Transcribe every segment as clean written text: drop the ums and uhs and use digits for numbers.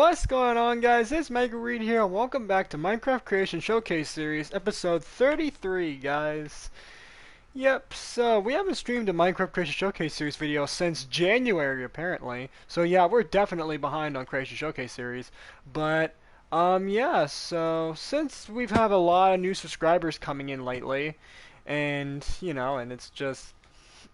What's going on, guys? It's Michael Reed here, and welcome back to Minecraft Creation Showcase Series, episode 33, guys. Yep, so we haven't streamed a Minecraft Creation Showcase Series video since January, apparently. So yeah, we're definitely behind on Creation Showcase Series. But, yeah, so since we've had a lot of new subscribers coming in lately, and it's just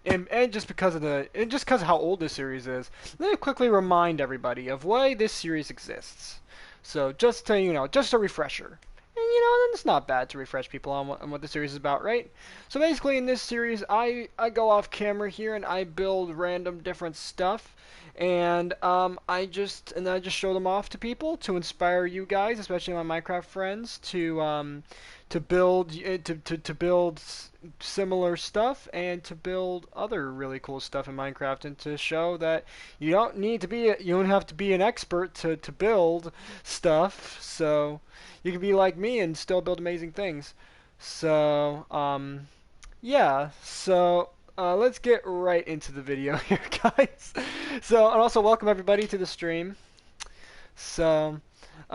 and just because of how old this series is, let me quickly remind everybody of why this series exists. So just a refresher. And it's not bad to refresh people on what the series is about, right? So basically, in this series, I go off camera here and I build random different stuff, and I just show them off to people to inspire you guys, especially my Minecraft friends, to build similar stuff and to build other really cool stuff in Minecraft, and to show that you don't have to be an expert to build stuff. So you can be like me and still build amazing things. So yeah. So let's get right into the video here, guys. So, and also welcome everybody to the stream. So,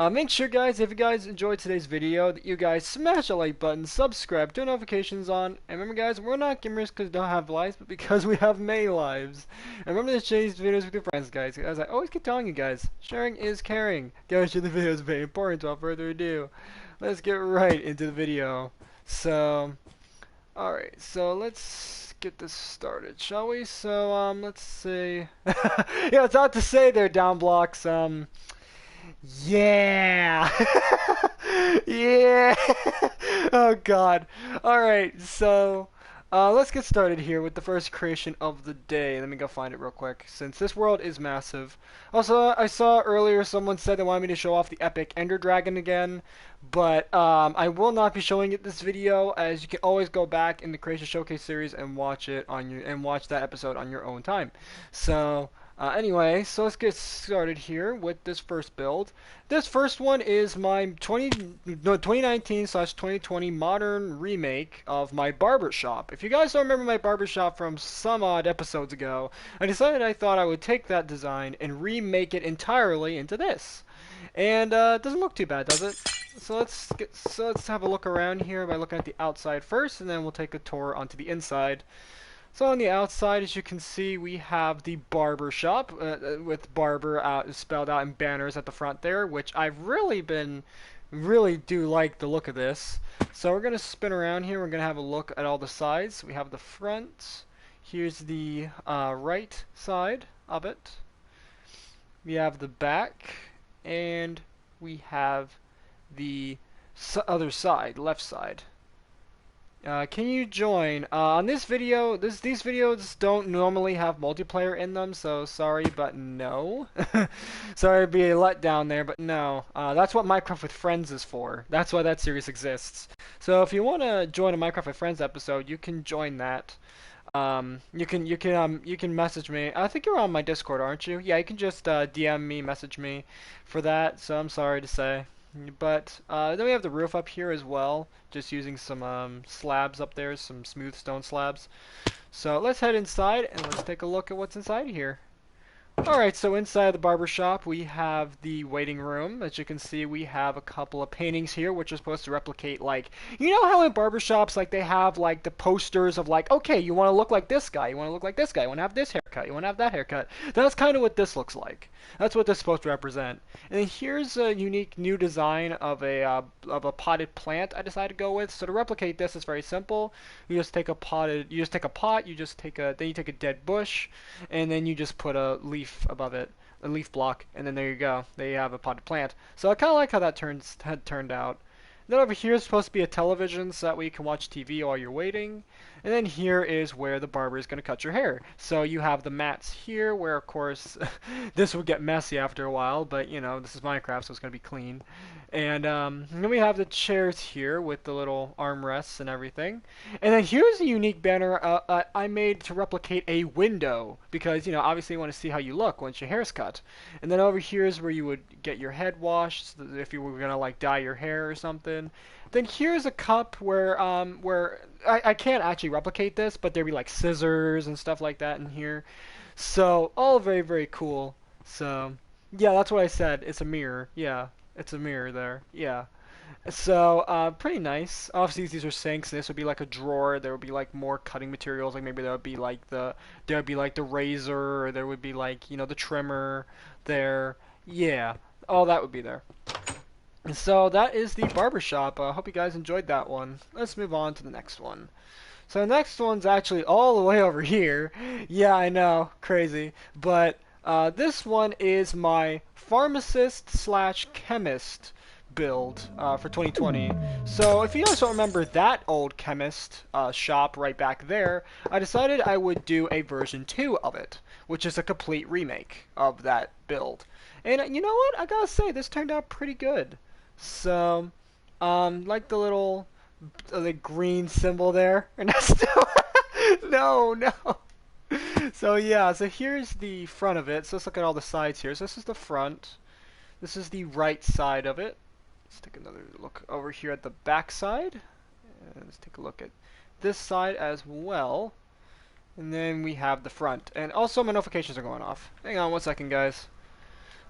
make sure, guys, if you guys enjoyed today's video, that you guys smash the like button, subscribe, turn notifications on, and remember, guys, we're not gamers because we don't have lives, but because we have many lives. And remember to share these videos with your friends, guys. As I always keep telling you guys, sharing is caring. Guys, share the video is very important. Without further ado, let's get right into the video. So, alright, so let's get this started, shall we? So, let's see. Yeah, it's odd to say there, down blocks. Yeah. Yeah. Oh God. All right. So, let's get started here with the first creation of the day. Let me go find it real quick, since this world is massive. Also, I saw earlier someone said they wanted me to show off the epic Ender Dragon again, but I will not be showing it this video, as you can always go back in the Creation Showcase series and watch that episode on your own time. So. Anyway, so let's get started here with this first build. This first one is my 2019/2020 modern remake of my barbershop. If you guys don't remember my barbershop from some odd episodes ago, I thought I would take that design and remake it entirely into this. And it doesn't look too bad, does it? So let's have a look around here by looking at the outside first, and then we'll take a tour onto the inside. So on the outside, as you can see, we have the barber shop with barber spelled out in banners at the front there, which really do like the look of this. So we're going to spin around here. We're going to have a look at all the sides. We have the front. Here's the right side of it. We have the back, and we have the other side, left side. Can you join? On this video, these videos don't normally have multiplayer in them, so sorry, but no. Sorry to be a letdown there, but no. That's what Minecraft with Friends is for. That's why that series exists. So if you want to join a Minecraft with Friends episode, you can join that. You can message me. I think you're on my Discord, aren't you? Yeah, you can just DM me, message me for that. So I'm sorry to say. But then we have the roof up here as well, just using some slabs up there, some smooth stone slabs. So let's head inside and let's take a look at what's inside here. Alright, so inside the barber shop we have the waiting room. As you can see, we have a couple of paintings here which are supposed to replicate, like, you know how in barber shops, like, they have, like, the posters of, like, okay, you want to look like this guy, you want to look like this guy, you want to have this haircut, you want to have that haircut. That's kind of what this looks like. That's what this is supposed to represent. And then here's a unique new design of a potted plant I decided to go with. So to replicate this, it's very simple. You just take a pot, you take a dead bush, and then you just put a leaf above it, a leaf block, and then there you go. There you have a potted plant. So I kind of like how that had turned out. Then over here is supposed to be a television so that way you can watch TV while you're waiting. And then here is where the barber is going to cut your hair. So you have the mats here where, of course, this would get messy after a while, but, this is Minecraft, so it's going to be clean. And then we have the chairs here with the little armrests and everything. And then here's a unique banner I made to replicate a window because, obviously you want to see how you look once your hair's cut. And then over here is where you would get your head washed if you were going to, like, dye your hair or something. Then here's a cup where I can't actually replicate this, but there'd be like scissors and stuff like that in here. So all very, very cool. So Yeah, that's what I said. It's a mirror. Yeah, it's a mirror there. Yeah. So, pretty nice. Obviously, these are sinks, and this would be like a drawer. There would be like more cutting materials. Like maybe there would be like the razor, or there would be like the trimmer there. Yeah, all that would be there. So that is the barber shop. I hope you guys enjoyed that one. Let's move on to the next one. So the next one's actually all the way over here. Yeah, I know, crazy. But this one is my pharmacist slash chemist build for 2020. So if you guys don't remember that old chemist shop right back there, I decided I would do a version 2 of it, which is a complete remake of that build. And you know what? I gotta say, this turned out pretty good. So, like the green symbol there. And that's still no, no. So yeah, so here's the front of it. So let's look at all the sides here. So this is the front. This is the right side of it. Let's take another look over here at the back side. And let's take a look at this side as well. And then we have the front. And also my notifications are going off. Hang on one second, guys.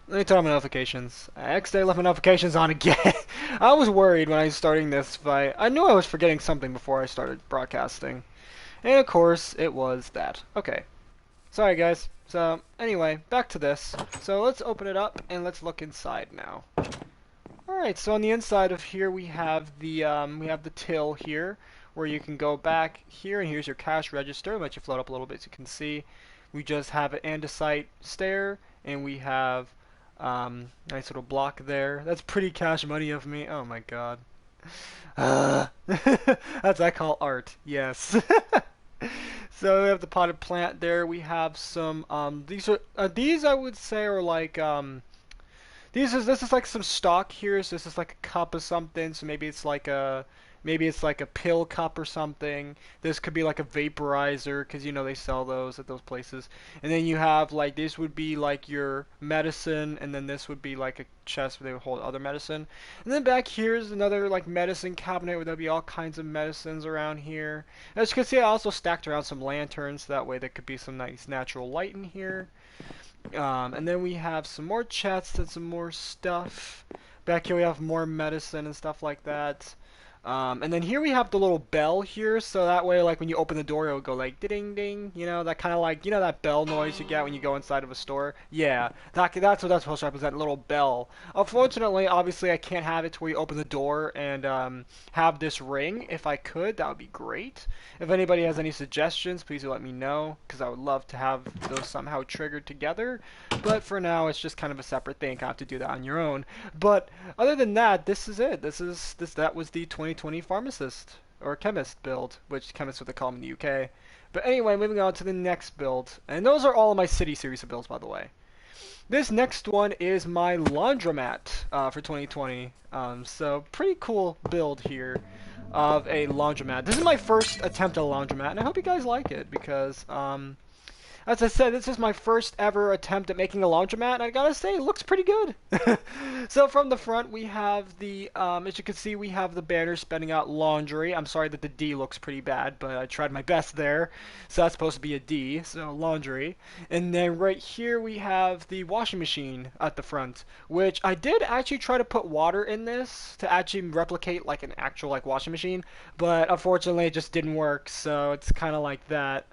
Let me turn on my notifications. I accidentally left my notifications on again. I was worried when I was starting this fight. I knew I was forgetting something before I started broadcasting. And of course, it was that. Okay. Sorry, guys. So, anyway, back to this. So, let's open it up and let's look inside now. Alright, so on the inside of here we have the till here, where you can go back here, and here's your cash register. I'll let you float up a little bit so you can see. We just have an andesite stair, and we have nice little block there. That's pretty cash money of me. Oh my god. That's I call art. Yes. So we have the potted plant there. We have some these I would say are like this is like some stock here. So this is like a cup of something. So maybe it's like a pill cup or something. This could be like a vaporizer because they sell those at those places. And then you have like this would be like your medicine, and then this would be like a chest where they would hold other medicine. And then back here is another like medicine cabinet where there'll be all kinds of medicines around here. As you can see, I also stacked around some lanterns. So that way there could be some nice natural light in here. And then we have some more chests and some more stuff. Back here we have more medicine and stuff like that. And then here we have the little bell here, so that way, like, when you open the door, it'll go like ding ding, that kind of like, that bell noise you get when you go inside of a store. Yeah, that's what that's supposed to represent, a little bell. Unfortunately, obviously, I can't have it to where you open the door and have this ring. If I could, that would be great. If anybody has any suggestions, please do let me know, because I would love to have those somehow triggered together. But for now, it's just kind of a separate thing. You have to do that on your own. But other than that, this is it. That was the 2020 pharmacist or chemist build, which chemists what they call them in the UK. But anyway, moving on to the next build, and those are all of my city series of builds, by the way. This next one is my laundromat for 2020. So pretty cool build here of a laundromat. This is my first attempt at a laundromat, and I hope you guys like it because as I said, this is my first ever attempt at making a laundromat, and I gotta say, it looks pretty good. So from the front, we have as you can see, we have the banner spelling out laundry. I'm sorry that the D looks pretty bad, but I tried my best there. So that's supposed to be a D, so laundry. And then right here, we have the washing machine at the front, which I did actually try to put water in this to actually replicate like an actual like washing machine, but unfortunately, it just didn't work, so it's kind of like that.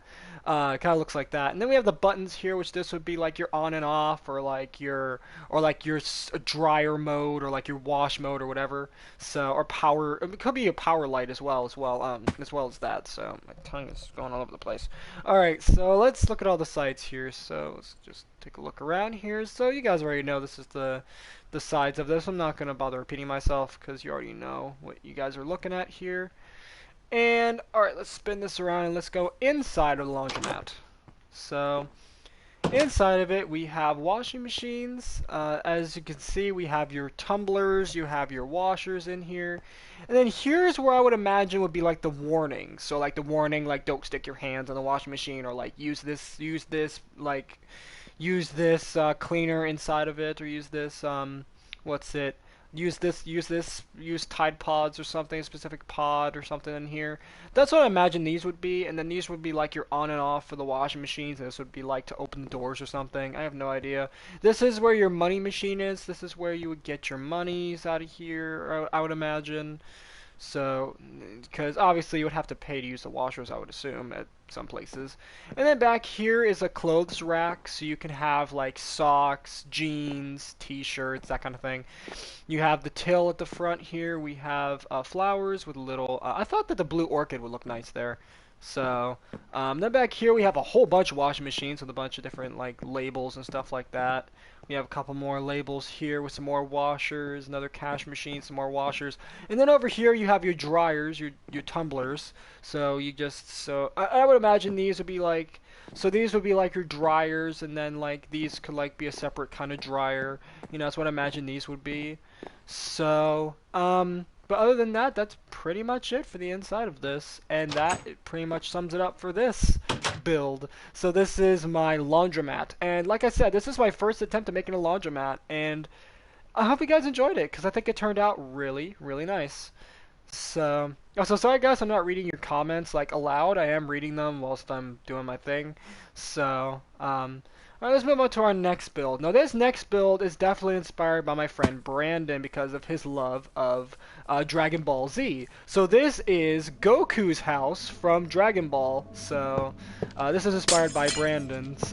It kind of looks like that. And then we have the buttons here, which this would be like your on and off, or like your dryer mode, or like your wash mode, or whatever. So, or power. It could be a power light as well, as well as that. So my tongue is going all over the place. All right, so let's look at all the sides here. So let's just take a look around here. So you guys already know this is the sides of this. I'm not gonna bother repeating myself because you already know what you guys are looking at here. And, alright, let's spin this around and let's go inside of the laundromat. So, inside of it, we have washing machines. As you can see, we have your tumblers, you have your washers in here. And then here's where I would imagine would be like the warning. So, like the warning, like don't stick your hands on the washing machine, or like use this cleaner inside of it, or use this, use Tide Pods or something, a specific pod or something in here. That's what I imagine these would be, and then these would be like your on and off for the washing machines, and this would be like to open the doors or something. I have no idea. This is where your money machine is. This is where you would get your monies out of here, I would imagine. So, because obviously you would have to pay to use the washers, I would assume, at some places. And then back here is a clothes rack, so you can have like socks, jeans, t-shirts, that kind of thing. You have the till at the front here. We have flowers with a little. I thought that the blue orchid would look nice there. So then back here we have a whole bunch of washing machines with a bunch of different like labels and stuff like that. We have a couple more labels here with some more washers, another cash machine, some more washers, and then over here you have your dryers, your tumblers. So you just I would imagine these would be like these would be like your dryers, and then like these could like be a separate kind of dryer. That's what I imagine these would be. So, but other than that, that's pretty much it for the inside of this, and that it pretty much sums it up for this build. So this is my laundromat, and like I said, this is my first attempt at making a laundromat, and I hope you guys enjoyed it, because I think it turned out really, really nice. So, also sorry guys, I'm not reading your comments like aloud. I am reading them whilst I'm doing my thing. So, alright, let's move on to our next build. Now, this next build is definitely inspired by my friend Brandon because of his love of Dragon Ball Z. So this is Goku's house from Dragon Ball. So, this is inspired by Brandon's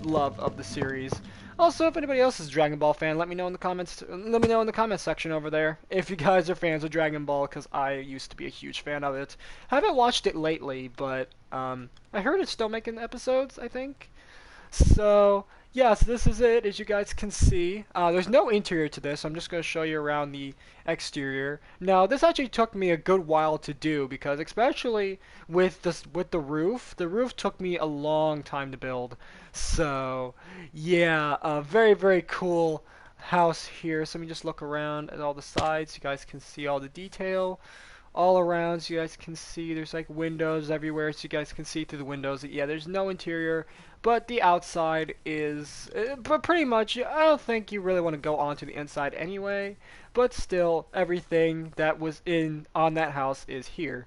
love of the series. Also, if anybody else is a Dragon Ball fan, let me know in the comments. Let me know in the comments section over there if you guys are fans of Dragon Ball, because I used to be a huge fan of it. Haven't watched it lately, but I heard it's still making episodes, I think. So, yes, this is it, as you guys can see. There's no interior to this, so I'm just going to show you around the exterior. Now, this actually took me a good while to do, because especially with the roof took me a long time to build. So, yeah, a very, very cool house here. So let me just look around at all the sides. You guys can see all the detail all around, so you guys can see there's like windows everywhere, so you guys can see through the windows. Yeah, there's no interior, but the outside is but pretty much I don't think you really want to go onto the inside anyway, but still everything that was in on that house is here.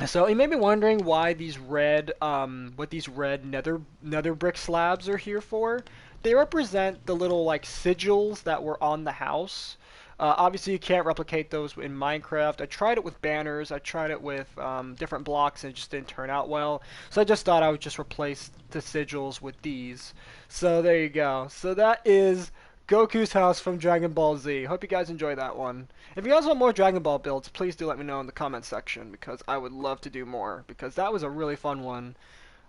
So you may be wondering why these what these red nether brick slabs are here for. They represent the little like sigils that were on the house. Obviously, you can't replicate those in Minecraft. I tried it with banners. I tried it with different blocks, and it just didn't turn out well. So I just thought I would just replace the sigils with these. So there you go. So that is Goku's house from Dragon Ball Z. Hope you guys enjoy that one. If you guys want more Dragon Ball builds, please do let me know in the comments section, because I would love to do more, because that was a really fun one.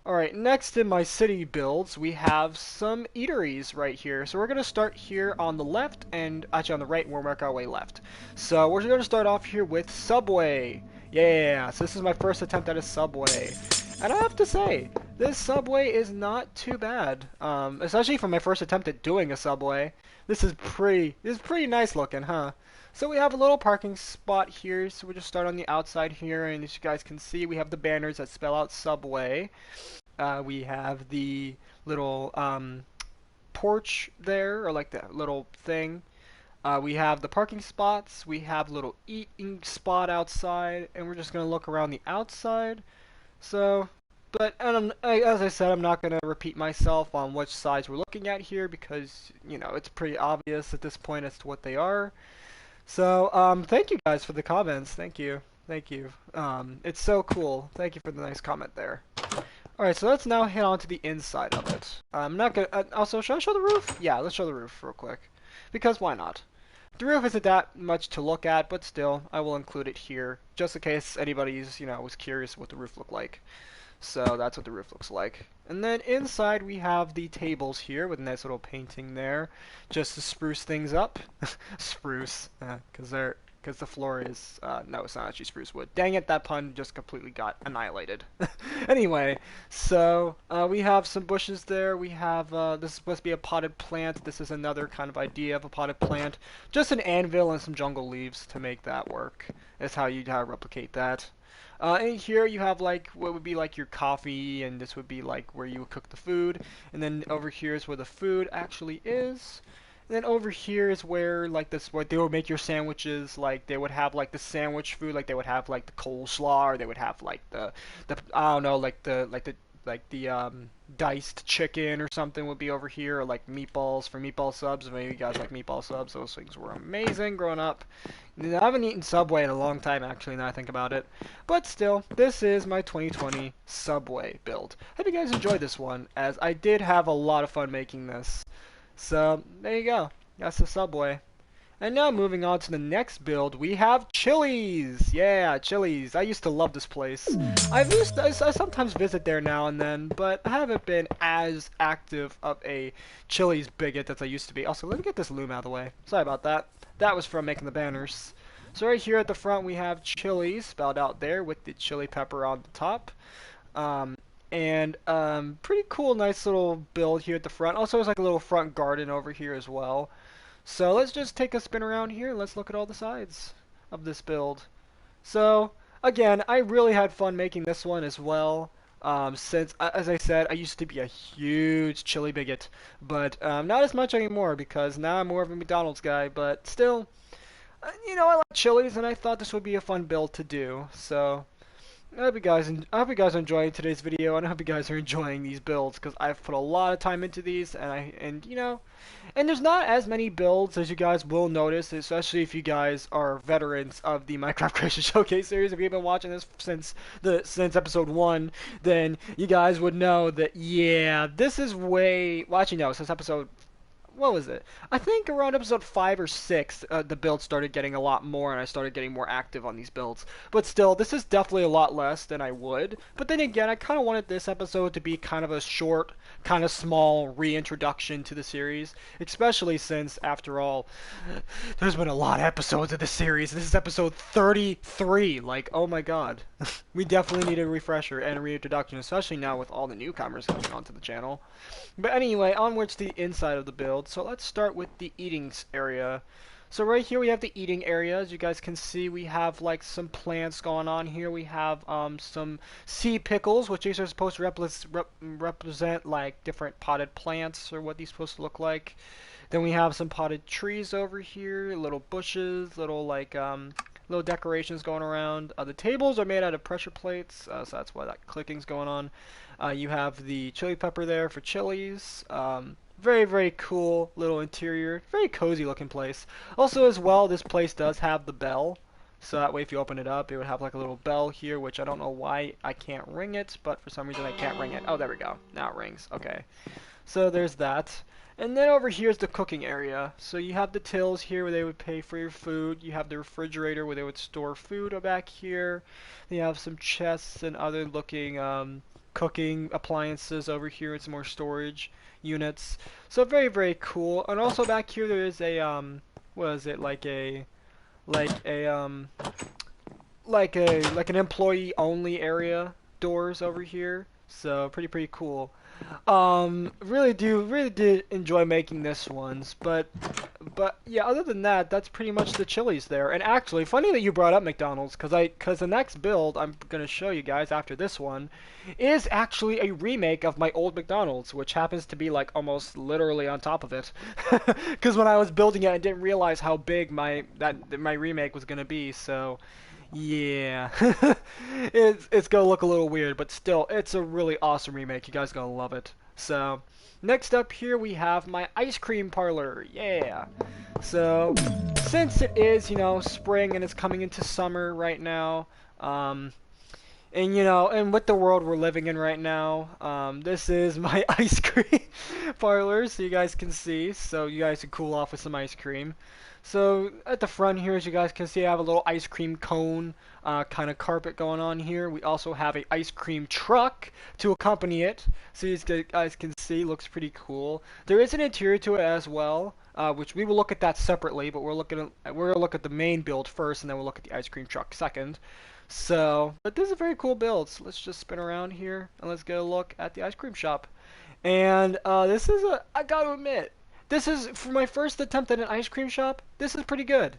Alright, next in my city builds, we have some eateries right here. So we're going to start here on the left, and actually on the right, and we'll work our way left. So we're going to start off here with Subway. Yeah, so this is my first attempt at a Subway. And I have to say, this Subway is not too bad. Especially for my first attempt at doing a Subway. This is pretty nice looking, huh? So we have a little parking spot here, so we'll just start on the outside here, and as you guys can see, we have the banners that spell out Subway. We have the little porch there, or like that little thing. We have the parking spots. We have a little eating spot outside, and we're just going to look around the outside. So, but as I said, I'm not going to repeat myself on which sides we're looking at here, because, it's pretty obvious at this point as to what they are. So, thank you guys for the comments. Thank you. Thank you. It's so cool. Thank you for the nice comment there. Alright, so let's now head on to the inside of it. I'm not gonna... also, should I show the roof? Yeah, let's show the roof real quick. Because why not? The roof isn't that much to look at, but still, I will include it here, just in case anybody's, was curious what the roof looked like. So that's what the roof looks like. And then inside we have the tables here with a nice little painting there, just to spruce things up. Spruce, because the floor is, no, it's not actually spruce wood. Dang it, that pun just completely got annihilated. Anyway, so we have some bushes there. We have, this is supposed to be a potted plant. This is another kind of idea of a potted plant. Just an anvil and some jungle leaves to make that work. That's how you replicate that. And here you have like what would be like your coffee, and this would be like where you would cook the food. And then over here is where the food actually is. then over here is where like this where they would make your sandwiches. Like they would have like the sandwich food, like they would have like the coleslaw, or they would have like the I don't know, like the diced chicken or something would be over here, or like meatballs for meatball subs. If any of you guys like meatball subs, those things were amazing growing up. I haven't eaten Subway in a long time, actually, now I think about it. But still, this is my 2020 Subway build. Hope you guys enjoyed this one, as I did have a lot of fun making this. So, there you go. That's the Subway. And now moving on to the next build, we have Chili's. Yeah, Chili's. I used to love this place. I sometimes visit there now and then, but I haven't been as active of a Chili's bigot as I used to be. Also, let me get this loom out of the way. Sorry about that. That was from making the banners. So right here at the front we have Chili's spelled out there with the chili pepper on the top. Um, and pretty cool, nice little build here at the front. Also, there's like a little front garden over here as well. So let's just take a spin around here and let's look at all the sides of this build. So again, I really had fun making this one as well. Since, as I said, I used to be a huge chili bigot, but not as much anymore because now I'm more of a McDonald's guy. But still, I like Chili's, and I thought this would be a fun build to do. So I hope you guys are enjoying today's video, and I hope you guys are enjoying these builds because I've put a lot of time into these, and there's not as many builds as you guys will notice, especially if you guys are veterans of the Minecraft Creation Showcase series. If you've been watching this since episode 1, then you guys would know that yeah, this is way. Well, actually no, since episode what was it? I think around episode 5 or 6, the build started getting a lot more, and I started getting more active on these builds. But still, this is definitely a lot less than I would. But then again, I kind of wanted this episode to be kind of a short, kind of small reintroduction to the series, especially since, after all, there's been a lot of episodes of this series. This is episode 33. Like, oh my god. We definitely need a refresher and a reintroduction, especially now with all the newcomers coming onto the channel. But anyway, onwards to the inside of the build. So let's start with the eating area. So right here we have the eating area. As you guys can see, we have like some plants going on here. We have some sea pickles, which these are supposed to represent like different potted plants, or what these are supposed to look like. Then we have some potted trees over here, little bushes, little decorations going around. The tables are made out of pressure plates, so that's why that clicking's going on. You have the chili pepper there for chilies. Very, very cool little interior. Very cozy looking place. Also, as well, this place does have the bell. So that way, if you open it up, it would have like a little bell here, which I don't know why I can't ring it, but for some reason I can't ring it. Oh, there we go. Now it rings. Okay. So there's that. And then over here is the cooking area. So you have the tills here where they would pay for your food. You have the refrigerator where they would store food back here. You have some chests and other looking cooking appliances over here and some more storage units. So very, very cool. And also back here there is a what is it, like a like an employee only area doors over here. So pretty cool. Really did enjoy making this ones, but yeah, other than that, that's pretty much the Chili's there. And actually, funny that you brought up McDonald's, cause the next build I'm gonna show you guys after this one is actually a remake of my old McDonald's, which happens to be like almost literally on top of it. Cause when I was building it, I didn't realize how big my remake was gonna be, so. Yeah, it's gonna look a little weird, but still, it's a really awesome remake. You guys gonna love it. So, next up here we have my ice cream parlor. Yeah. So, since it is, spring and it's coming into summer right now, and with the world we're living in right now, this is my ice cream parlor, so you guys can see. So you guys can cool off with some ice cream. So at the front here, as you guys can see, I have a little ice cream cone kind of carpet going on here. We also have a ice cream truck to accompany it. So you guys can see, looks pretty cool. There is an interior to it as well, which we will look at that separately. But we're gonna look at the main build first, and then we'll look at the ice cream truck second. So, but this is a very cool build. So let's just spin around here and let's get a look at the ice cream shop. And I gotta admit, this is, for my first attempt at an ice cream shop, this is pretty good.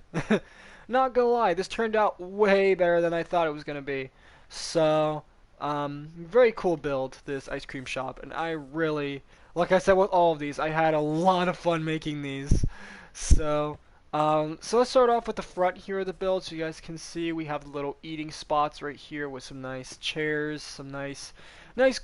Not gonna lie, this turned out way better than I thought it was gonna be. So, very cool build, this ice cream shop, and I really like I said with all of these, I had a lot of fun making these. So, so let's start off with the front here of the build. So you guys can see we have little eating spots right here with some nice chairs, some nice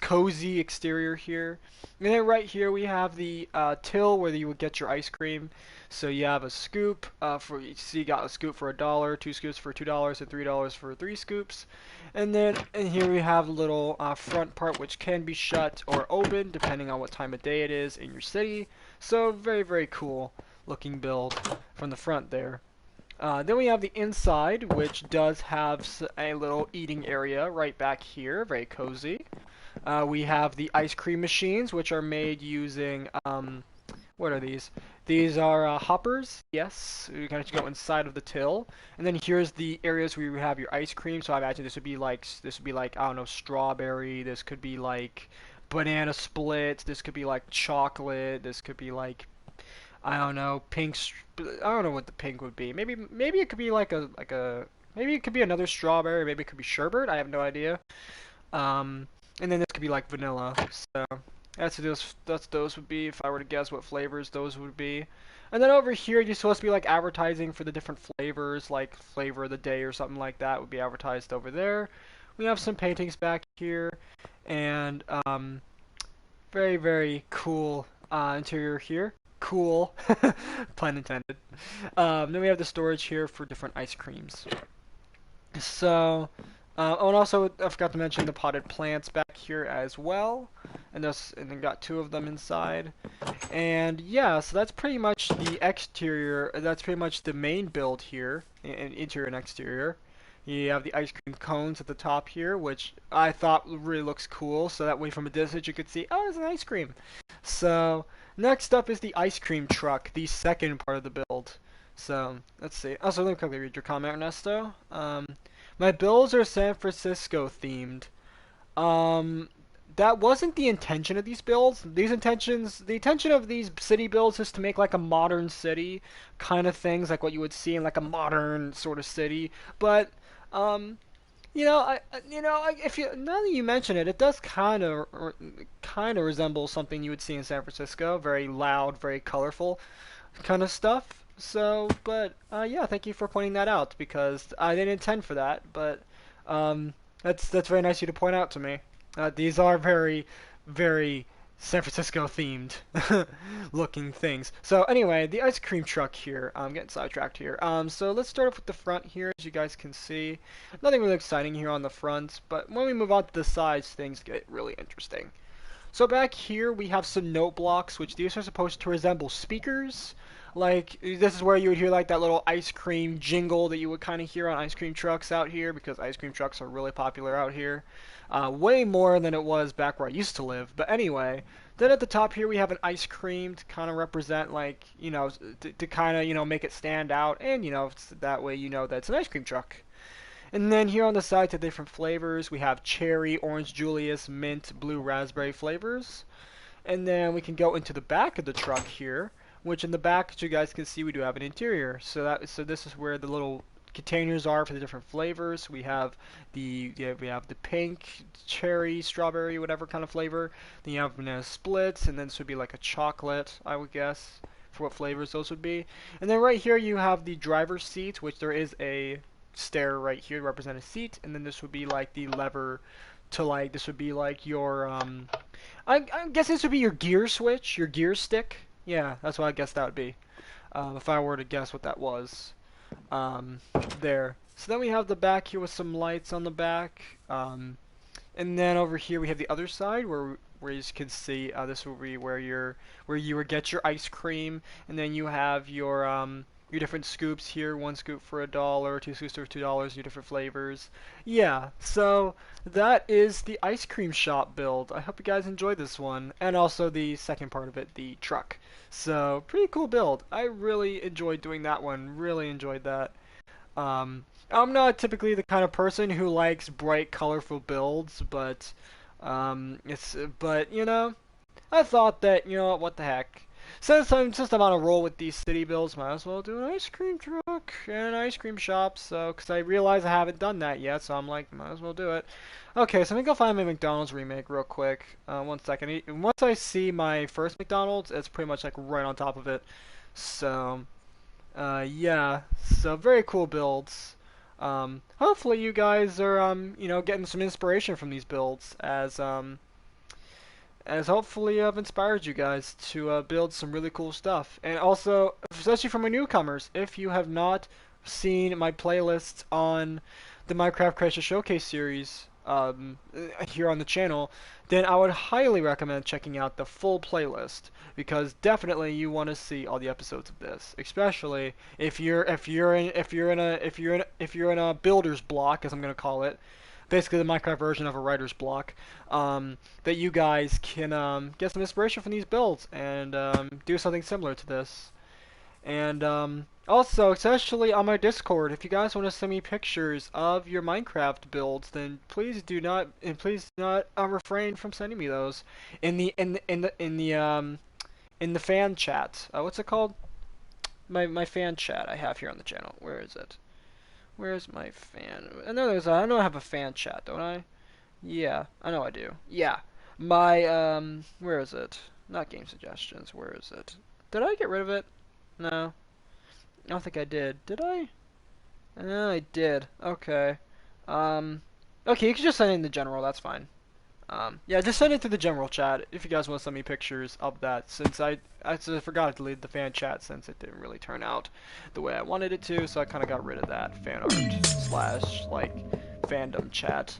cozy exterior here. And then right here we have the till where you would get your ice cream. So you have a scoop for you see you got a scoop for $1, two scoops for $2, and $3 for three scoops. And then in here we have a little front part which can be shut or open depending on what time of day it is in your city. So very cool looking build from the front there. Then we have the inside, which does have a little eating area right back here, very cozy. We have the ice cream machines, which are made using, what are these? These are hoppers, yes. You kind of go inside of the till, and then here's the areas where you have your ice cream. So I imagine this would be like I don't know, strawberry. This could be like banana splits. This could be like chocolate. This could be like I don't know, pink. I don't know what the pink would be. Maybe it could be like a maybe it could be another strawberry. Maybe it could be sherbet. I have no idea. Um, and then this could be like vanilla. So that's those would be if I were to guess what flavors those would be. And then over here, you're supposed to be like advertising for the different flavors, like flavor of the day or something like that would be advertised over there. We have some paintings back here, and very cool interior here. Cool, pun intended. Then we have the storage here for different ice creams. So, oh, and also I forgot to mention the potted plants back here as well, and then got two of them inside. And yeah, so that's pretty much the exterior. That's pretty much the main build here, in interior and exterior. You have the ice cream cones at the top here, which I thought really looks cool. So that way, from a distance, you could see, oh, it's an ice cream. So next up is the ice cream truck, the second part of the build. So let's see. Also, let me quickly read your comment, Ernesto. My builds are San Francisco themed. Um, that wasn't the intention of these builds. The intention of these city builds is to make like a modern city kind of things, like what you would see in like a modern sort of city. But um, if you now that you mention it, it does kind of resemble something you would see in San Francisco. Very loud, very colorful kind of stuff. So, but yeah, thank you for pointing that out because I didn't intend for that, but um, that's very nice of you to point out to me. These are very San Francisco themed looking things. So anyway, the ice cream truck here. I'm getting sidetracked here. So let's start off with the front here, as you guys can see. Nothing really exciting here on the front, but when we move on to the sides, things get really interesting. So back here we have some note blocks, which these are supposed to resemble speakers. Like this is where you would hear like that little ice cream jingle that you would kind of hear on ice cream trucks out here, because ice cream trucks are really popular out here. Way more than it was back where I used to live. But anyway, then at the top here we have an ice cream to kind of represent like to kind of make it stand out, and that way that it's an ice cream truck. And then here on the side to different flavors, we have cherry, orange Julius, mint, blue raspberry flavors. And then we can go into the back of the truck here, which in the back, as you guys can see, we do have an interior. So this is where the little containers are for the different flavors. We have the pink, cherry, strawberry, whatever kind of flavor. Then you have banana splits, and then this would be like a chocolate, I would guess, for what flavors those would be. And then right here you have the driver's seat, which there is a stair right here to represent a seat, and then this would be like the lever to like this would be like your I'm guessing this would be your gear switch, your gear stick. Yeah, that's what I guess that would be. If I were to guess what that was. Um, there. So then we have the back here with some lights on the back. And then over here we have the other side where you can see this will be where you would get your ice cream, and then you have your different scoops here. One scoop for $1, two scoops for $2, your different flavors. Yeah, so that is the ice cream shop build. I hope you guys enjoyed this one, and also the second part of it, the truck. So pretty cool build. I really enjoyed doing that one. Really enjoyed that. I'm not typically the kind of person who likes bright, colorful builds, but I thought that what the heck. since I'm on a roll with these city builds, might as well do an ice cream truck and an ice cream shop. So, because I realize I haven't done that yet, so I'm like, might as well do it. Okay, so let me go find my McDonald's remake real quick. One second. Once I see my first McDonald's, it's pretty much like right on top of it. So, yeah. So very cool builds. Hopefully you guys are getting some inspiration from these builds as hopefully I've inspired you guys to build some really cool stuff. And also, especially for my newcomers, if you have not seen my playlists on the Minecraft Creator Showcase series here on the channel, then I would highly recommend checking out the full playlist because definitely you want to see all the episodes of this, especially if you're in a builder's block, as I'm gonna call it, basically the Minecraft version of a writer's block, that you guys can get some inspiration from these builds and do something similar to this. And also, especially on my Discord, if you guys want to send me pictures of your Minecraft builds, then please do not refrain from sending me those in the fan chat. What's it called? My fan chat I have here on the channel. Where is it? Where's my fan? I know I have a fan chat, don't I? Yeah, I know I do. Yeah. My, where is it? Not game suggestions, where is it? Did I get rid of it? No. I don't think I did. Did I? I did. Okay. Um, okay, you can just send it in the general, that's fine. Yeah, just send it to the general chat if you guys want to send me pictures of that, since I forgot to delete the fan chat since it didn't really turn out the way I wanted it to, so I kind of got rid of that fan art slash, like, fandom chat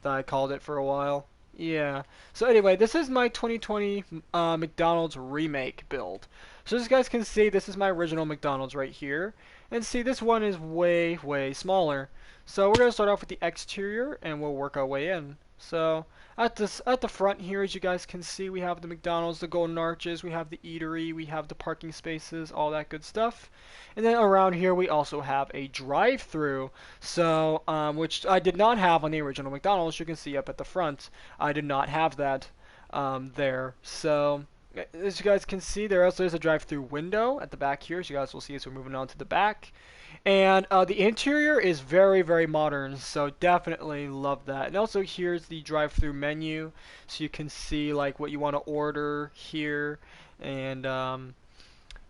that I called it for a while. Yeah. So anyway, this is my 2020 McDonald's remake build. So as you guys can see, this is my original McDonald's right here. And see, this one is way, way smaller. So we're going to start off with the exterior, and we'll work our way in. So at the front here, as you guys can see, we have the McDonald's, the golden arches, we have the eatery, we have the parking spaces, all that good stuff. And then around here, we also have a drive-through, so which I did not have on the original McDonald's. You can see up at the front, I did not have that there. So as you guys can see, there also is a drive-through window at the back here, as you guys will see as we're moving on to the back. And the interior is very, very modern, so definitely love that. And also here's the drive-through menu, so you can see like what you want to order here, and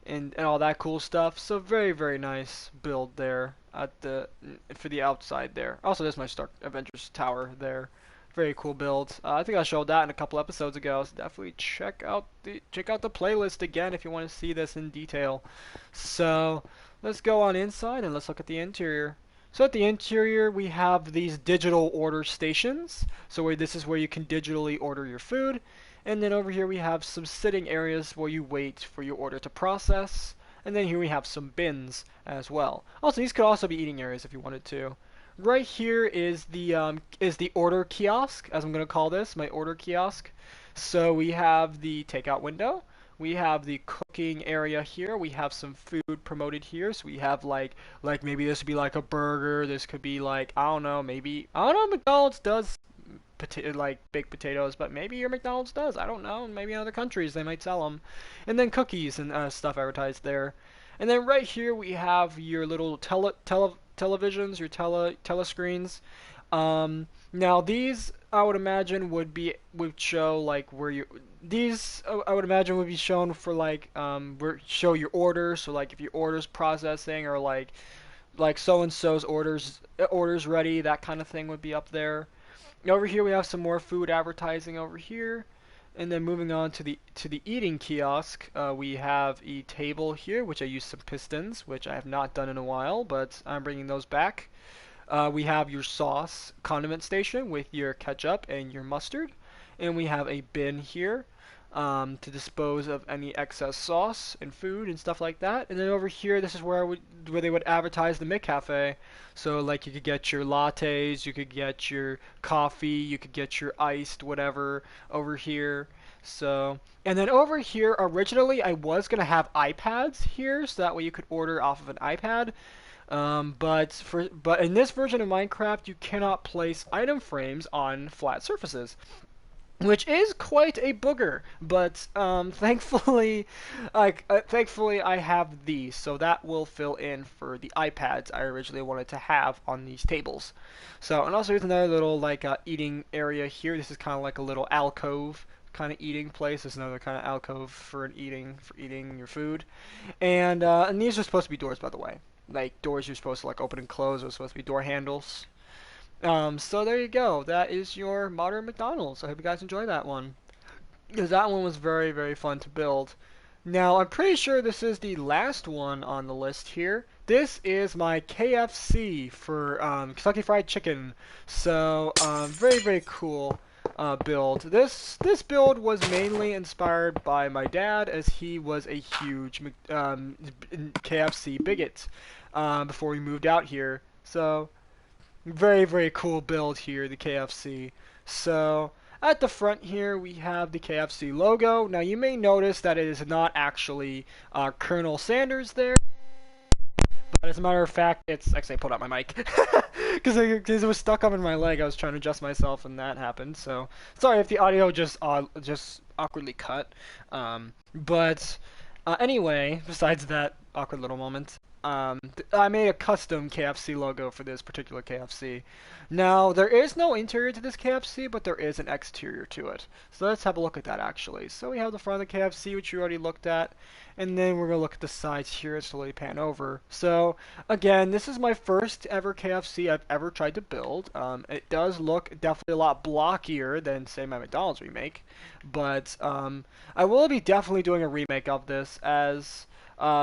and all that cool stuff. So very, very nice build there at for the outside there. Also, there's my Stark Avengers tower there. Very cool build. I think I showed that in a couple episodes ago. So definitely check out the playlist again if you want to see this in detail. So let's go on inside and let's look at the interior. So at the interior we have these digital order stations. So this is where you can digitally order your food. And then over here we have some sitting areas where you wait for your order to process. And then here we have some bins as well. Also, these could also be eating areas if you wanted to. Right here is the order kiosk, as I'm going to call this, my order kiosk. So we have the takeout window. We have the cooking area here. We have some food promoted here. So we have like maybe this would be like a burger. This could be like I don't know. Maybe I don't know. McDonald's does like baked potatoes, but maybe your McDonald's does. I don't know. Maybe in other countries they might sell them. And then cookies and stuff advertised there. And then right here we have your little televisions, your telescreens. Now these I would imagine would show like where you these I would imagine would be shown for like show your orders. So like if your orders processing or like so and so's orders ready, that kind of thing would be up there. Over here we have some more food advertising over here. And then moving on to the eating kiosk, we have a table here, which I use some pistons, which I have not done in a while, but I'm bringing those back. We have your sauce condiment station with your ketchup and your mustard, and we have a bin here to dispose of any excess sauce and food and stuff like that. And then over here, this is where they would advertise the McCafe. So like you could get your lattes, you could get your coffee, you could get your iced whatever over here. So, and then over here, originally I was gonna have iPads here, so that way you could order off of an iPad. But in this version of Minecraft, you cannot place item frames on flat surfaces. which is quite a booger. But thankfully, I have these, so that will fill in for the iPads I originally wanted to have on these tables. So, and also here's another little like eating area here. This is kind of like a little alcove kind of eating place. There's another kind of alcove for eating your food, and these are supposed to be doors, by the way. Like doors you're supposed to like open and close. Are supposed to be door handles. So there you go. That is your modern McDonald's. I hope you guys enjoy that one, because that one was very, very fun to build. Now, I'm pretty sure this is the last one on the list here. This is my KFC for Kentucky Fried Chicken. So, very, very cool build. This build was mainly inspired by my dad, as he was a huge KFC bigot before we moved out here. So, very, very cool build here, the KFC. So, at the front here, we have the KFC logo. Now, you may notice that it is not actually Colonel Sanders there. But as a matter of fact, it's... Actually, I pulled out my mic. Because it was stuck up in my leg. I was trying to adjust myself, and that happened. So, sorry if the audio just awkwardly cut. But anyway, besides that awkward little moment, I made a custom KFC logo for this particular KFC. Now, there is no interior to this KFC, but there is an exterior to it. So let's have a look at that, actually. So we have the front of the KFC, which you already looked at, and then we're going to look at the sides here and slowly pan over. So, again, this is my first ever KFC I've ever tried to build. It does look definitely a lot blockier than, say, my McDonald's remake, but I will be definitely doing a remake of this, as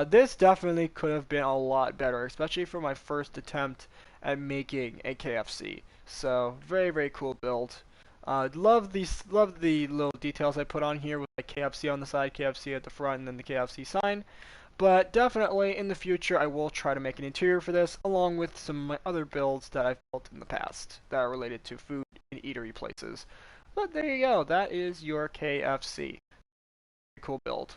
this definitely could have been a lot better, especially for my first attempt at making a KFC. So very, very cool build. Love the little details I put on here with like KFC on the side, KFC at the front, and then the KFC sign. But definitely in the future, I will try to make an interior for this, along with some of my other builds that I've built in the past that are related to food and eatery places. But there you go. That is your KFC. Cool build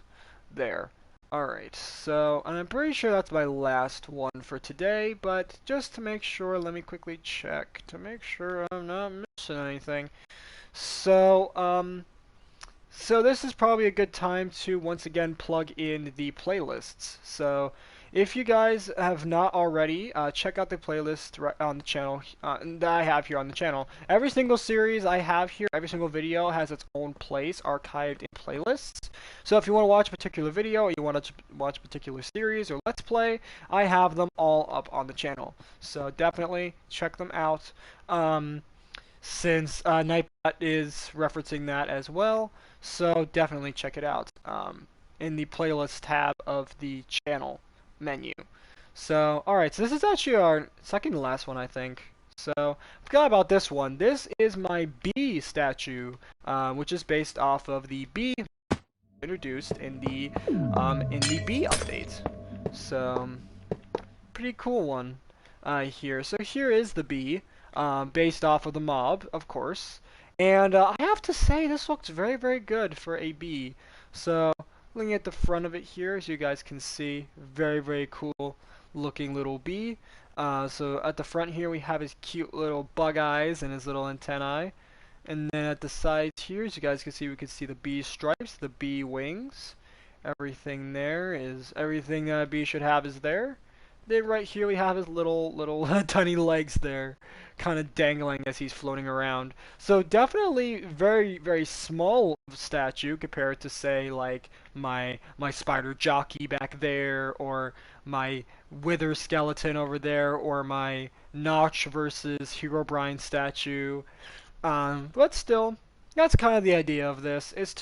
there. Alright, so, and I'm pretty sure that's my last one for today, but just to make sure, let me quickly check to make sure I'm not missing anything. So, so this is probably a good time to once again plug in the playlists. So if you guys have not already, check out the playlist right on the channel that I have here on the channel. Every single series I have here, every single video has its own place archived in playlists. So if you want to watch a particular video, or you want to watch a particular series or let's play, I have them all up on the channel. So definitely check them out. Since Nightbot is referencing that as well, so definitely check it out in the playlist tab of the channel menu. So, alright, so this is actually our second to last one, I think. So, forgot about this one. This is my bee statue, which is based off of the bee introduced in the bee update. So, pretty cool one here. So here is the bee, based off of the mob, of course. And I have to say, this looks very, very good for a bee. So looking at the front of it here, as you guys can see, very, very cool looking little bee. So at the front here, we have his cute little bug eyes and his little antennae. And then at the sides here, as you guys can see, we can see the bee stripes, the bee wings. Everything there is everything a bee should have is there. Then right here we have his little tiny legs there, kind of dangling as he's floating around. So definitely very, very small statue compared to say like my spider jockey back there, or my wither skeleton over there, or my Notch versus Herobrine statue. But still, that's kind of the idea of this. It's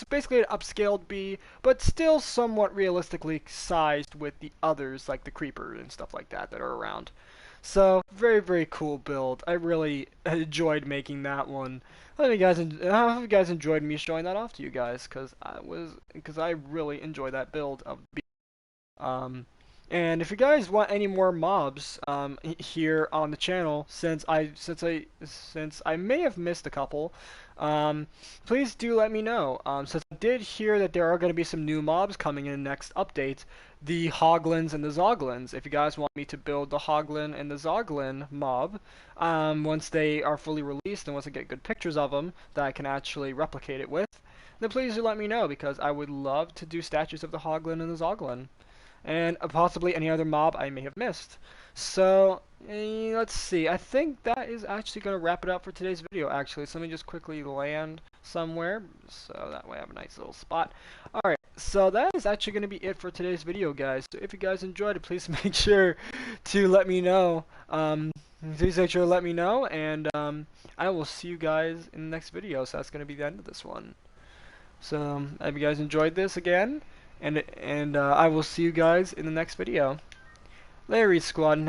basically an upscaled bee, but still somewhat realistically sized with the others, like the creeper and stuff like that that are around. So very, very cool build. I really enjoyed making that one. I hope you guys enjoyed me showing that off to you guys, because I really enjoyed that build of bee. Um, And if you guys want any more mobs here on the channel, since I may have missed a couple, please do let me know. Since I did hear that there are going to be some new mobs coming in the next update, the Hoglins and the Zoglins. If you guys want me to build the Hoglin and the Zoglin mob, once they are fully released and once I get good pictures of them that I can actually replicate it with, then please do let me know because I would love to do statues of the Hoglin and the Zoglin and possibly any other mob I may have missed. So, let's see. I think that is actually going to wrap it up for today's video, actually. So let me just quickly land somewhere, so that way I have a nice little spot. Alright, so that is actually going to be it for today's video, guys. So if you guys enjoyed it, please make sure to let me know. Please make sure to let me know, and I will see you guys in the next video. So that's going to be the end of this one. So, have you guys enjoyed this again? And I will see you guys in the next video. Larry Squad.